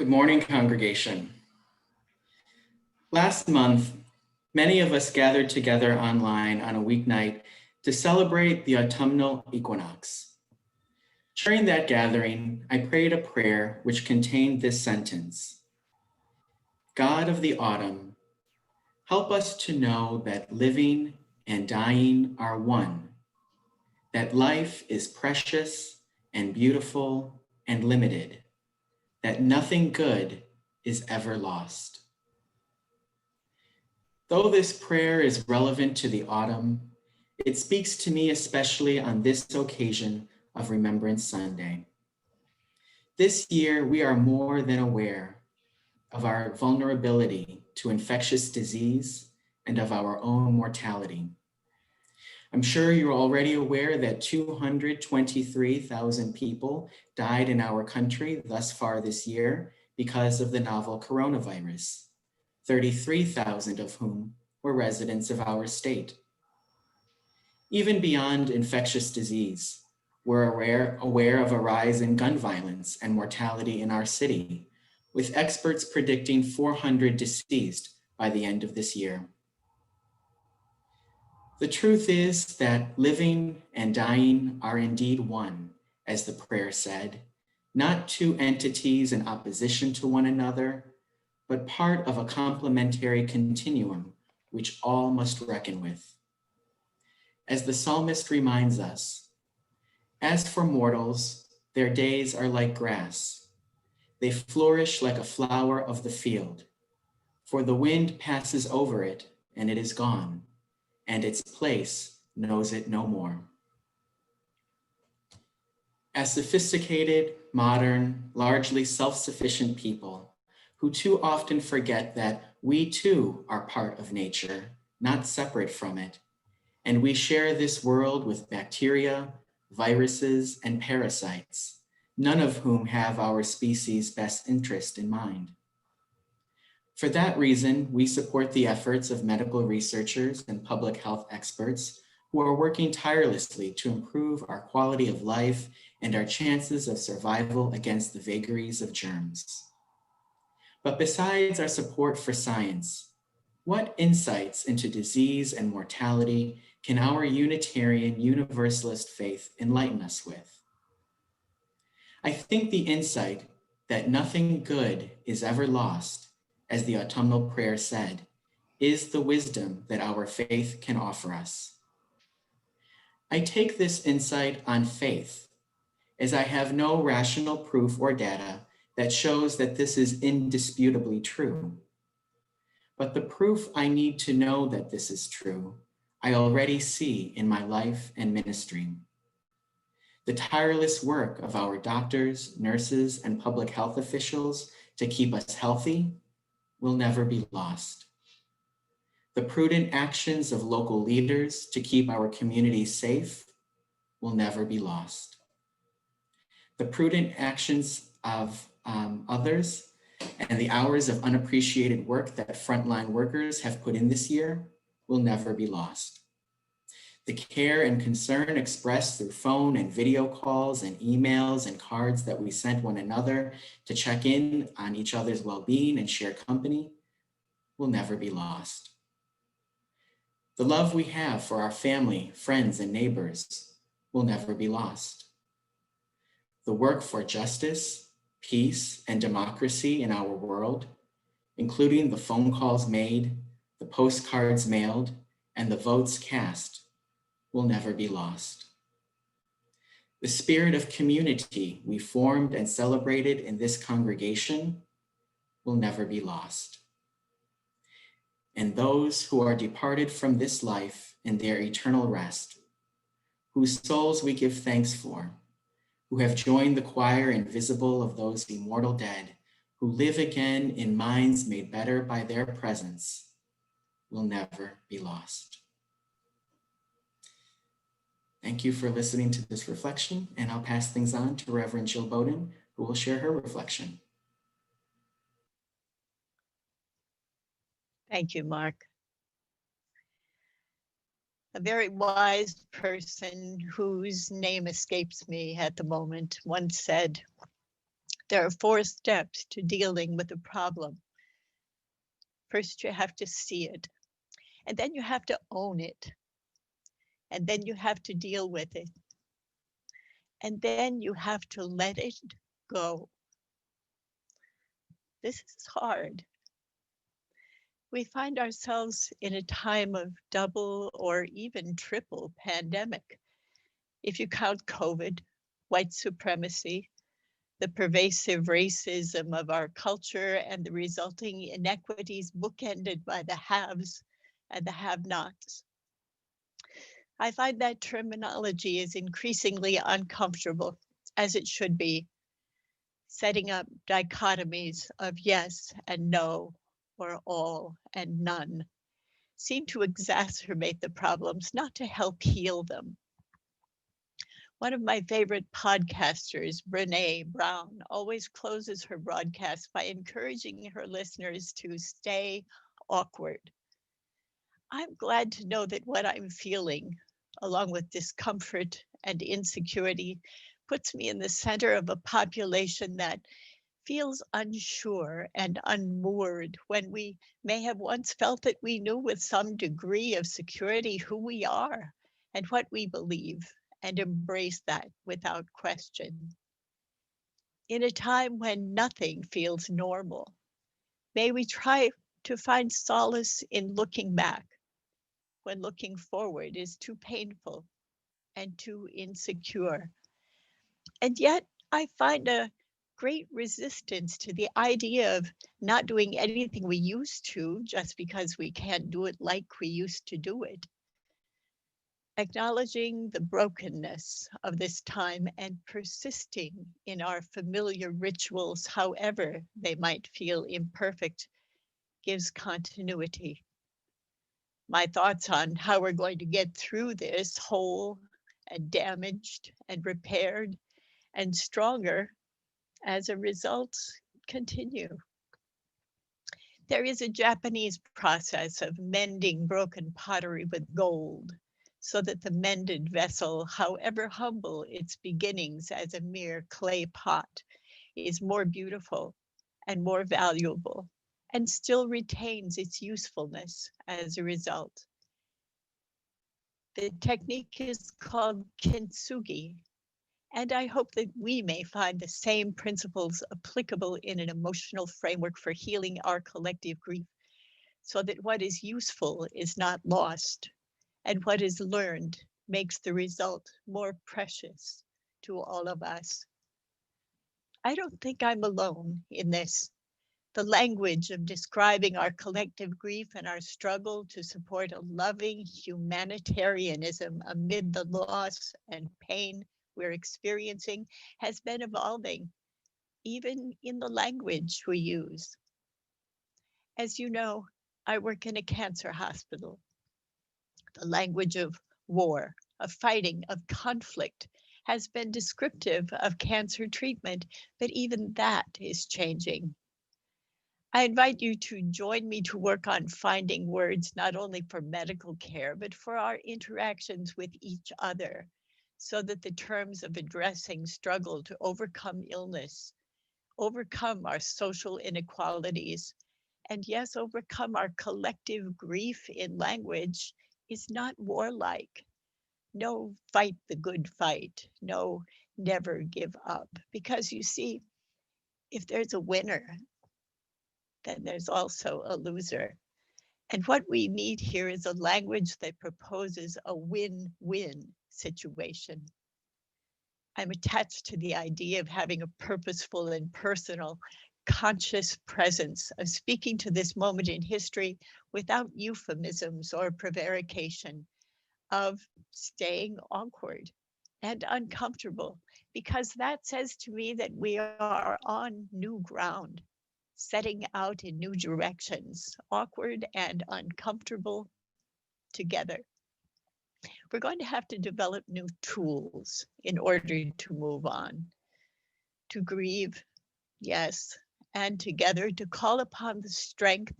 Good morning, congregation. Last month, many of us gathered together online on a weeknight to celebrate the autumnal equinox. During that gathering, I prayed a prayer which contained this sentence: God of the autumn, help us to know that living and dying are one, that life is precious and beautiful and limited, that nothing good is ever lost. Though this prayer is relevant to the autumn, it speaks to me especially on this occasion of Remembrance Sunday. This year, we are more than aware of our vulnerability to infectious disease and of our own mortality. I'm sure you're already aware that 223,000 people died in our country thus far this year because of the novel coronavirus, 33,000 of whom were residents of our state. Even beyond infectious disease, we're aware of a rise in gun violence and mortality in our city, with experts predicting 400 deceased by the end of this year. The truth is that living and dying are indeed one, as the prayer said, not two entities in opposition to one another, but part of a complementary continuum which all must reckon with. As the psalmist reminds us, as for mortals, their days are like grass. They flourish like a flower of the field, for the wind passes over it and it is gone, and its place knows it no more. As sophisticated, modern, largely self-sufficient people who too often forget that we too are part of nature, not separate from it, and we share this world with bacteria, viruses, and parasites, none of whom have our species' best interest in mind. For that reason, we support the efforts of medical researchers and public health experts who are working tirelessly to improve our quality of life and our chances of survival against the vagaries of germs. But besides our support for science, what insights into disease and mortality can our Unitarian Universalist faith enlighten us with? I think the insight that nothing good is ever lost, as the autumnal prayer said, is the wisdom that our faith can offer us. I take this insight on faith, as I have no rational proof or data that shows that this is indisputably true. But the proof I need to know that this is true, I already see in my life and ministry. The tireless work of our doctors, nurses, and public health officials to keep us healthy will never be lost. The prudent actions of local leaders to keep our communities safe will never be lost. The prudent actions of others and the hours of unappreciated work that frontline workers have put in this year will never be lost. The care and concern expressed through phone and video calls and emails and cards that we sent one another to check in on each other's well-being and share company will never be lost. The love we have for our family, friends, and neighbors will never be lost. The work for justice, peace, and democracy in our world, including the phone calls made, the postcards mailed, and the votes cast, will never be lost. The spirit of community we formed and celebrated in this congregation will never be lost. And those who are departed from this life in their eternal rest, whose souls we give thanks for, who have joined the choir invisible of those immortal dead, who live again in minds made better by their presence, will never be lost. Thank you for listening to this reflection, and I'll pass things on to Reverend Jill Bowden, who will share her reflection. Thank you, Mark. A very wise person whose name escapes me at the moment once said, There are 4 steps to dealing with a problem. First, you have to see it, and then you have to own it, and then you have to deal with it, and then you have to let it go. This is hard. We find ourselves in a time of double or even triple pandemic. If you count COVID, white supremacy, the pervasive racism of our culture, and the resulting inequities bookended by the haves and the have-nots. I find that terminology is increasingly uncomfortable, as it should be, setting up dichotomies of yes and no, or all and none, seem to exacerbate the problems, not to help heal them. One of my favorite podcasters, Brene Brown, always closes her broadcast by encouraging her listeners to stay awkward. I'm glad to know that what I'm feeling, along with discomfort and insecurity, puts me in the center of a population that feels unsure and unmoored when we may have once felt that we knew with some degree of security who we are and what we believe, and embrace that without question. In a time when nothing feels normal, may we try to find solace in looking back when looking forward is too painful and too insecure. And yet, I find a great resistance to the idea of not doing anything we used to just because we can't do it like we used to do it. Acknowledging the brokenness of this time and persisting in our familiar rituals, however they might feel imperfect, gives continuity. My thoughts on how we're going to get through this whole and damaged and repaired and stronger as a result continue. There is a Japanese process of mending broken pottery with gold so that the mended vessel, however humble its beginnings as a mere clay pot, is more beautiful and more valuable and still retains its usefulness as a result. The technique is called kintsugi, and I hope that we may find the same principles applicable in an emotional framework for healing our collective grief, so that what is useful is not lost, and what is learned makes the result more precious to all of us. I don't think I'm alone in this. The language of describing our collective grief and our struggle to support a loving humanitarianism amid the loss and pain we're experiencing has been evolving, even in the language we use. As you know, I work in a cancer hospital. The language of war, of fighting, of conflict has been descriptive of cancer treatment, but even that is changing. I invite you to join me to work on finding words not only for medical care, but for our interactions with each other, so that the terms of addressing struggle to overcome illness, overcome our social inequalities, and yes, overcome our collective grief in language is not warlike. No, fight the good fight. No, never give up. Because you see, if there's a winner, then there's also a loser. And what we need here is a language that proposes a win-win situation. I'm attached to the idea of having a purposeful and personal, conscious presence, of speaking to this moment in history without euphemisms or prevarication, of staying awkward and uncomfortable, because that says to me that we are on new ground, setting out in new directions, awkward and uncomfortable together. We're going to have to develop new tools in order to move on, to grieve, yes, and together to call upon the strength,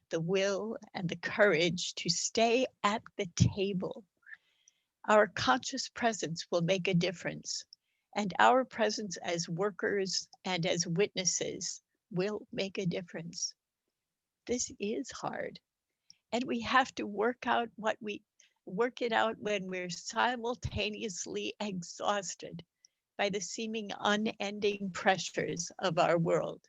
the will, and the courage to stay at the table. Our conscious presence will make a difference, And our presence as workers and as witnesses will make a difference. This is hard. And we have to work it out when we're simultaneously exhausted by the seeming unending pressures of our world.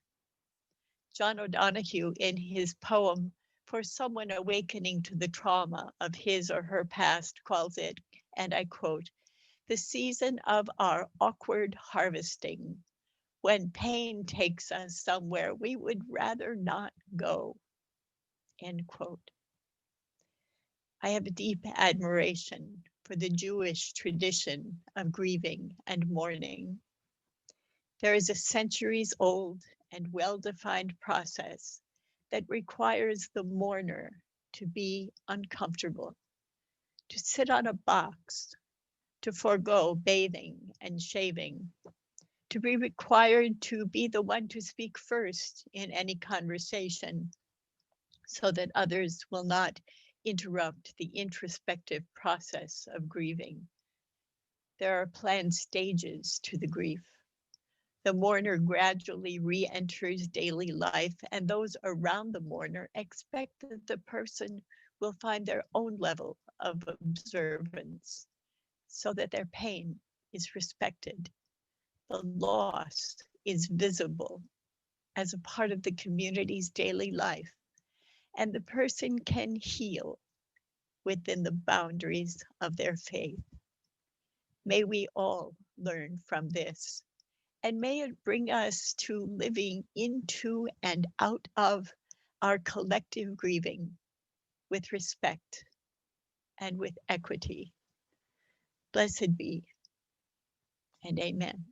John O'Donohue, in his poem For Someone Awakening to the Trauma of His or Her Past, calls it, and I quote, the season of our awkward harvesting, when pain takes us somewhere we would rather not go, end quote. I have a deep admiration for the Jewish tradition of grieving and mourning. There is a centuries old and well-defined process that requires the mourner to be uncomfortable, to sit on a box, to forego bathing and shaving, to be required to be the one to speak first in any conversation so that others will not interrupt the introspective process of grieving. There are planned stages to the grief. The mourner gradually re-enters daily life, and those around the mourner expect that the person will find their own level of observance so that their pain is respected. The loss is visible as a part of the community's daily life, and the person can heal within the boundaries of their faith. May we all learn from this, and may it bring us to living into and out of our collective grieving with respect and with equity. Blessed be, and amen.